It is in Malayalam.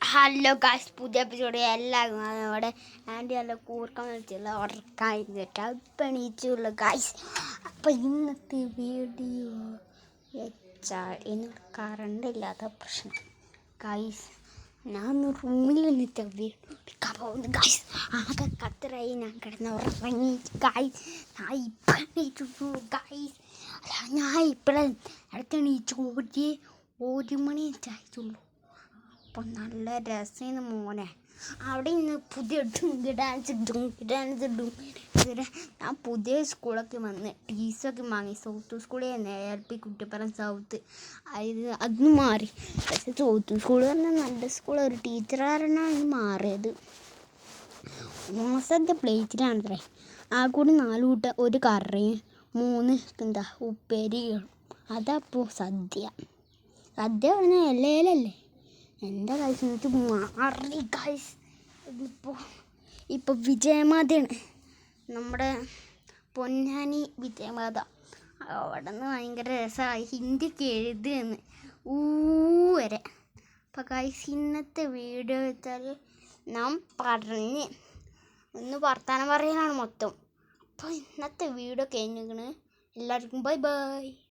ഹലോ ഗായ്സ്, പുതിയ എപ്പിസോഡ് എല്ലാവരും അവിടെ ആൻറ്റി നല്ല കൂർക്കം വെച്ചുള്ള ഉറക്കായിരുന്നിട്ട് അപ്പം എണീച്ചുള്ള ഗായ്സ്. അപ്പം ഇന്നത്തെ വീഡിയോ വെച്ചാൽ ഇന്ന് കറണ്ട് ഇല്ലാത്ത പ്രശ്നം ഗായ്സ്. ഞാൻ റൂമിൽ നിന്നിട്ട് വീഡിയോ എടുക്കാൻ പോകുന്നു ഗായ്സ്. ആകെ കത്തറായി ഞാൻ കിടന്ന് ഉറങ്ങി ഗായ്സ്. ഞാൻ ഇപ്പം എണീച്ചു ഗായ്സ്. ഞാൻ ഇപ്പോഴും അടുത്ത് എണീച്ചു ഒരു മണി ആയിട്ടുള്ളൂ. അപ്പം നല്ല രസമാണ് മോനെ. അവിടെ ഇന്ന് പുതിയ ഡാൻസ് ഞാൻ പുതിയ സ്കൂളൊക്കെ വന്ന് ടീച്ചറൊക്കെ വാങ്ങി. സൗത്ത് സ്കൂളിൽ തന്നെ LP കുട്ടിപ്പുറം സൗത്ത്. അതൊന്നും മാറി. പക്ഷെ സൗത്ത് സ്കൂൾ പറഞ്ഞാൽ നല്ല സ്കൂൾ. ഒരു ടീച്ചറാണ് മാറിയത്. മാസത്തെ പ്ലേറ്റിലാണത്രേ. ആ കൂടി 4 കൂട്ടം ഒരു കറിയും 3 ഉപ്പേരികളും. അതപ്പോൾ സദ്യ പറഞ്ഞാൽ എല്ലയിലല്ലേ. എൻ്റെ കാഴ്ച എന്നിട്ട് മാറി ഗൈസ്. ഇപ്പോൾ വിജയമാതയാണ് നമ്മുടെ പൊന്നാനി വിജയമാത. അവിടെ നിന്ന് ഭയങ്കര രസമായി. ഹിന്ദിക്ക് എഴുതുകയെന്ന് വരെ. അപ്പോൾ ഗൈസ് ഇന്നത്തെ വീഡിയോ വെച്ചാൽ നാം ഒന്ന് വർത്താനം പറയലാണ് മൊത്തം. അപ്പോൾ ഇന്നത്തെ വീഡിയോ കഴിഞ്ഞിരിക്കണ്. എല്ലാവർക്കും ബൈ ബൈ.